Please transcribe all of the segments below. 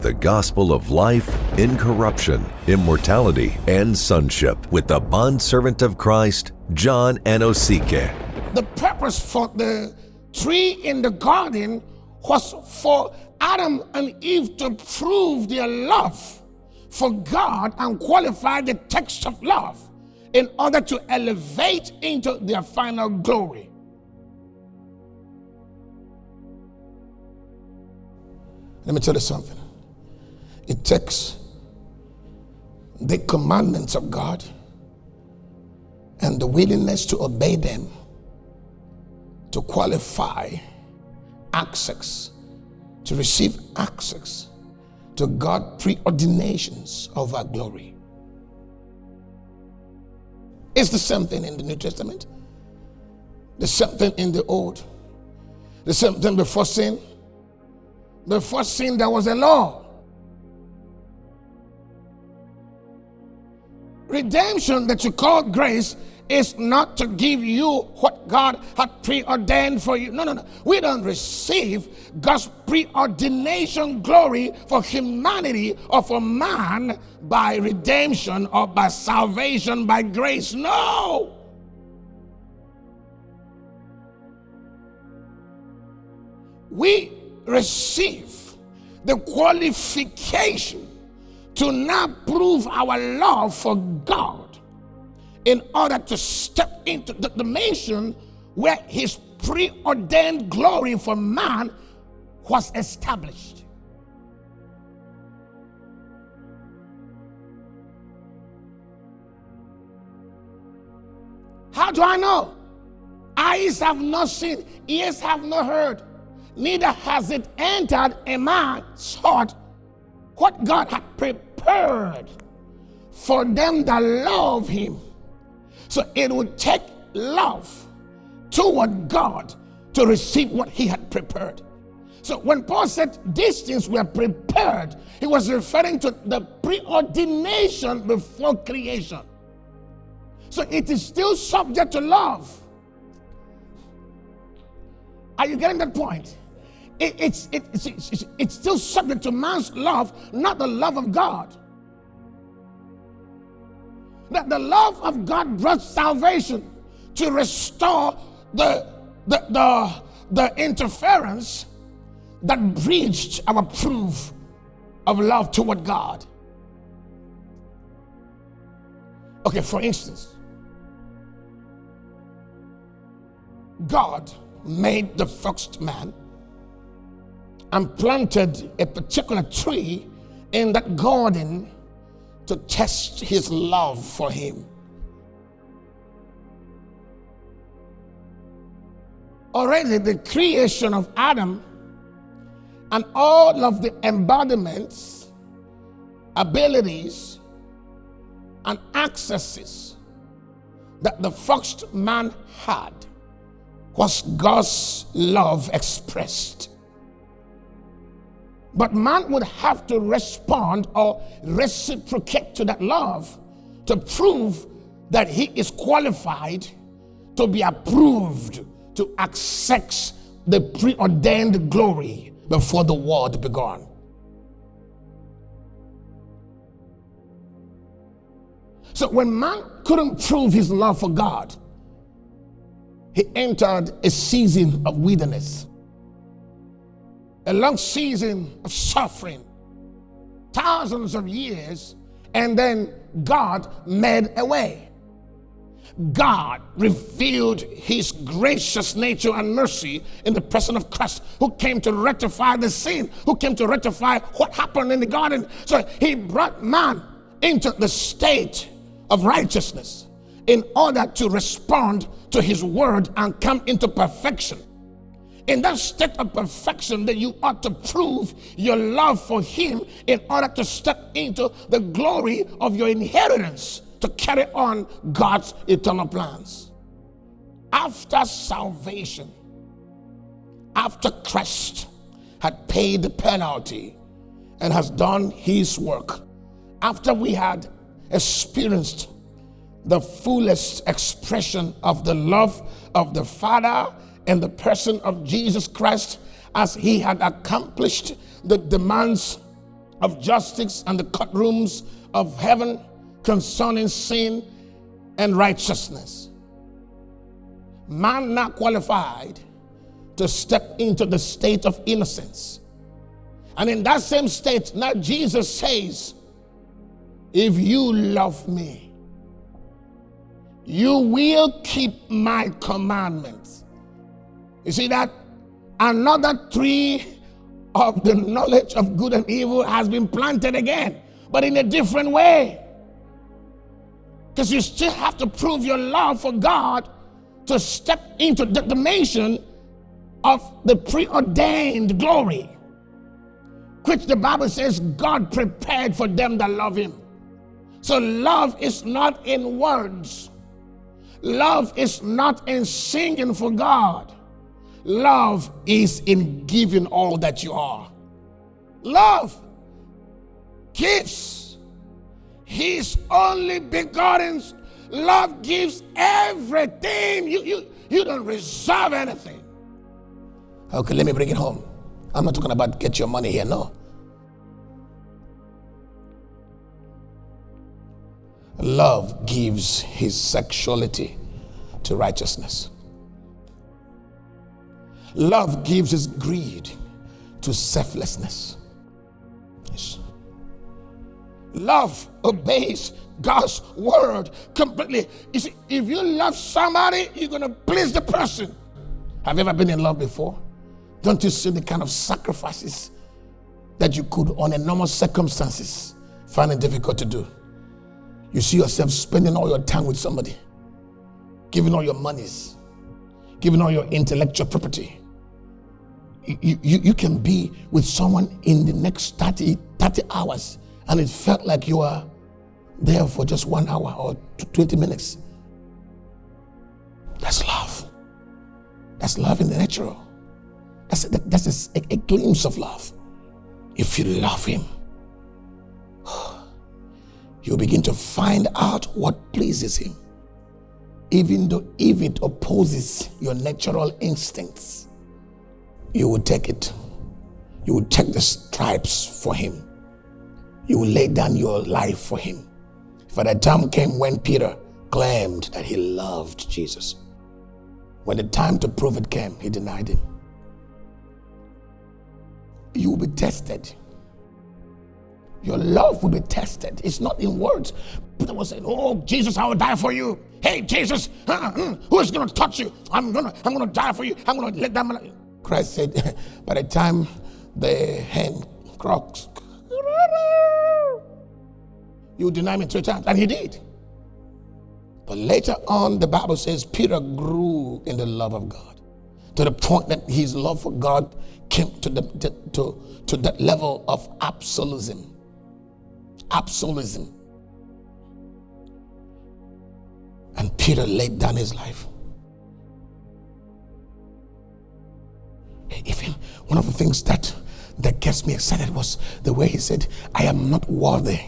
The gospel of life, incorruption, immortality, and sonship with the bondservant of Christ, John Anosike. The purpose for the tree in the garden was for Adam and Eve to prove their love for God and qualify the text of love in order to elevate into their final glory. Let me tell you something. It takes the commandments of God and the willingness to obey them to qualify access, to receive access to God's preordinations of our glory. It's the same thing in the New Testament, the same thing in the Old, the same thing before sin. Before sin, there was a law. Redemption that you call grace is not to give you what God had preordained for you. No. We don't receive God's preordination glory for humanity or for man by redemption or by salvation by grace. No. We receive the qualification to now prove our love for God in order to step into the dimension where his preordained glory for man was established. How do I know? Eyes have not seen, ears have not heard, neither has it entered a man's heart what God had prepared for them that love him. So it would take love toward God to receive what he had prepared. So when Paul said these things were prepared, he was referring to the preordination before creation. So it is still subject to love. Are you getting that point? It's still subject to man's love, not the love of God. That the love of God brought salvation to restore the interference that breached our proof of love toward God. Okay, for instance, God made the first man and planted a particular tree in that garden to test his love for him. Already the creation of Adam and all of the embodiments, abilities, and accesses that the first man had was God's love expressed. But man would have to respond or reciprocate to that love to prove that he is qualified to be approved to access the preordained glory before the world began. So when man couldn't prove his love for God, he entered a season of wilderness. A long season of suffering, thousands of years, and then God made a way. God revealed his gracious nature and mercy in the person of Christ, who came to rectify the sin, who came to rectify what happened in the garden. So he brought man into the state of righteousness in order to respond to his word and come into perfection. In that state of perfection, that you ought to prove your love for him in order to step into the glory of your inheritance to carry on God's eternal plans. After salvation, after Christ had paid the penalty and has done his work, after we had experienced the fullest expression of the love of the Father in the person of Jesus Christ, as he had accomplished the demands of justice and the courtrooms of heaven concerning sin and righteousness. Man not qualified to step into the state of innocence. And in that same state, now Jesus says, if you love me, you will keep my commandments. You see that? Another tree of the knowledge of good and evil has been planted again, but in a different way. Because you still have to prove your love for God to step into the dimension of the preordained glory, which the Bible says God prepared for them that love him. So love is not in words. Love is not in singing for God. Love is in giving all that you are. Love gives his only begotten. Love gives everything. You don't reserve anything. Okay, let me bring it home. I'm not talking about get your money here, no. Love gives his sexuality to righteousness. Love gives his greed to selflessness. Yes. Love obeys God's word completely. You see, if you love somebody, you're going to please the person. Have you ever been in love before? Don't you see the kind of sacrifices that you could, under normal circumstances, find it difficult to do? You see yourself spending all your time with somebody, giving all your monies, giving all your intellectual property. You can be with someone in the next 30 hours, and it felt like you are there for just 1 hour or 20 minutes. That's love. That's love in the natural. That's a glimpse of love. If you love him, you begin to find out what pleases him, even though if it opposes your natural instincts. You will take it. You will take the stripes for him. You will lay down your life for him. For the time came when Peter claimed that he loved Jesus. When the time to prove it came, he denied him. You will be tested. Your love will be tested. It's not in words. Peter was saying, oh, Jesus, I will die for you. Hey, Jesus, who is going to touch you? I'm going to die for you. I'm going to let them. Christ said, by the time the hen croaks, you deny me 3 times. And he did. But later on, the Bible says Peter grew in the love of God, to the point that his love for God came to that level of absolutism. And Peter laid down his life. Even one of the things that gets me excited was the way he said, I am not worthy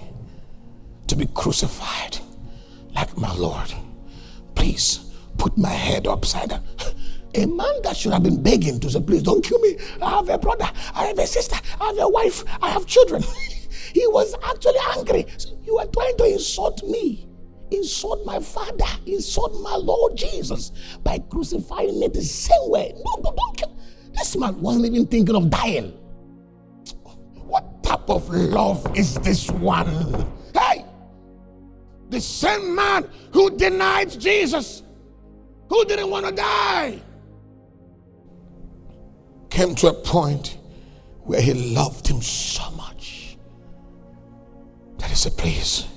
to be crucified like my Lord. Please put my head upside down. A man that should have been begging to say, please don't kill me. I have a brother, I have a sister, I have a wife, I have children. He was actually angry. So you are trying to insult me, insult my father, insult my Lord Jesus by crucifying me the same way. No, don't kill. This man wasn't even thinking of dying. What type of love is this one? Hey! The same man who denied Jesus, who didn't want to die, came to a point where he loved him so much that he said, please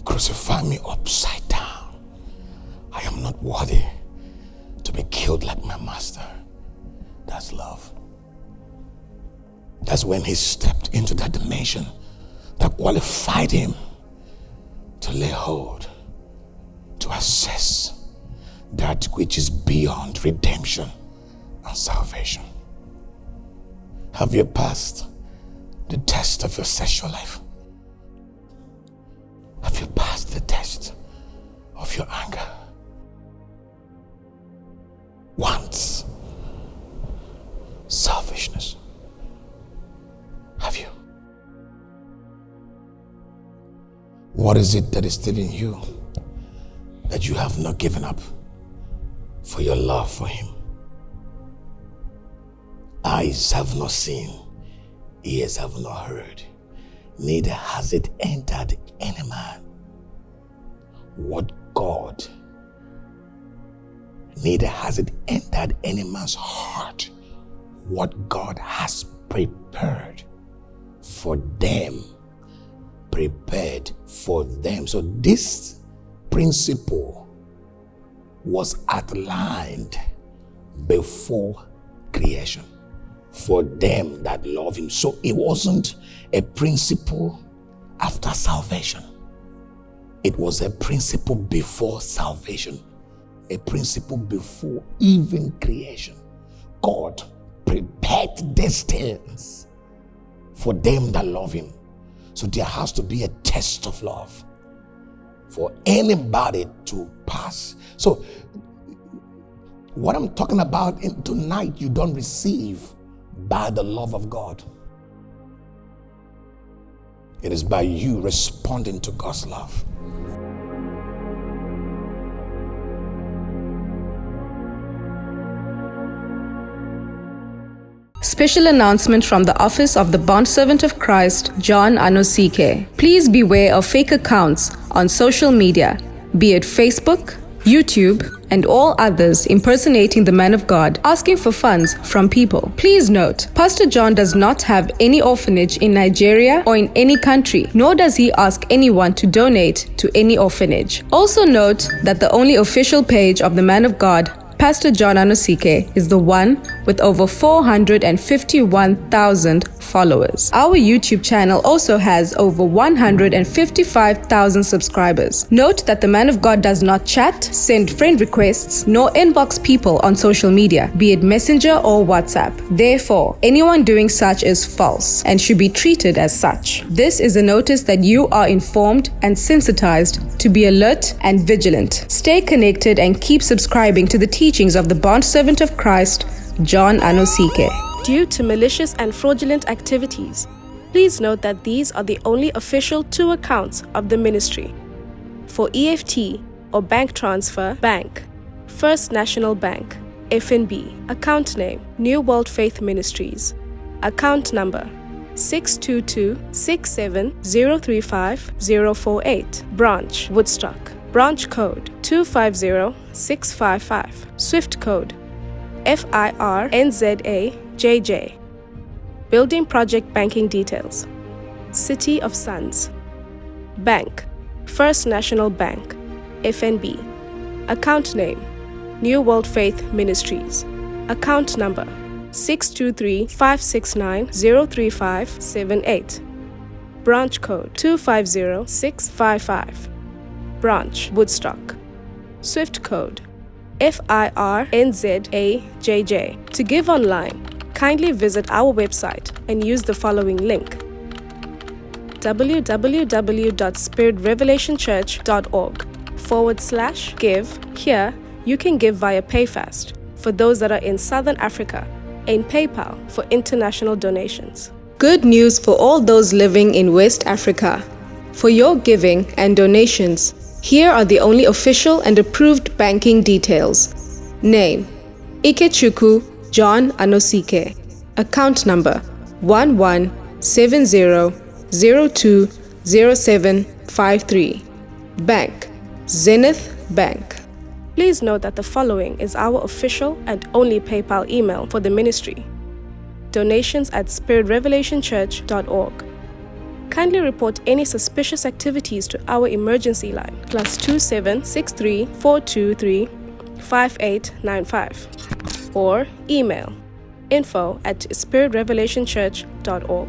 crucify me upside down. I am not worthy to be killed like my master. That's love. That's when he stepped into that dimension that qualified him to lay hold, to assess that which is beyond redemption and salvation. Have you passed the test of your sexual life? Have you passed the test of your anger? Wants, selfishness. Have you? What is it that is still in you that you have not given up for your love for him? Eyes have not seen, ears have not heard, neither has it entered any man what God, neither has it entered any man's heart what God has prepared for them. Prepared for them. So this principle was outlined before creation for them that love him. So it wasn't a principle after salvation. It was a principle before salvation, a principle before even creation. God prepared these things for them that love him. So there has to be a test of love for anybody to pass. So what I'm talking about tonight, you don't receive by the love of God. It is by you responding to God's love. Special announcement from the Office of the Bondservant of Christ, John Anosike. Please beware of fake accounts on social media, be it Facebook, YouTube, and all others impersonating the man of God, asking for funds from people. Please note, Pastor John does not have any orphanage in Nigeria or in any country, nor does he ask anyone to donate to any orphanage. Also note that the only official page of the man of God, Pastor John Anosike, is the one with over 451,000 followers. Our YouTube channel also has over 155,000 subscribers. Note that the man of God does not chat, send friend requests, nor inbox people on social media, be it Messenger or WhatsApp. Therefore, anyone doing such is false and should be treated as such. This is a notice that you are informed and sensitized to be alert and vigilant. Stay connected and keep subscribing to the teachings of the Bondservant of Christ, John Anosike. Due to malicious and fraudulent activities, please note that these are the only official 2 accounts of the ministry. For EFT or bank transfer, bank, First National Bank, FNB, account name, New World Faith Ministries, account number 622-67035048, branch, Woodstock, branch code 250655, Swift code FIRNZAJJ. Building project banking details. City of Sons. Bank, First National Bank, FNB. Account name, New World Faith Ministries. Account number 623-569-03578. Branch code 250655. Branch, Woodstock. Swift code FIRNZAJJ. To give online, kindly visit our website and use the following link: www.spiritrevelationchurch.org/give. Here, you can give via PayFast for those that are in Southern Africa, and PayPal for international donations. Good news for all those living in West Africa. For your giving and donations, here are the only official and approved banking details. Name: Ikechukwu John Anosike. Account number 1170020753. Bank: Zenith Bank. Please note that the following is our official and only PayPal email for the ministry: donations@spiritrevelationchurch.org. Kindly report any suspicious activities to our emergency line, +2763 423 5895, or email info@spiritrevelationchurch.org.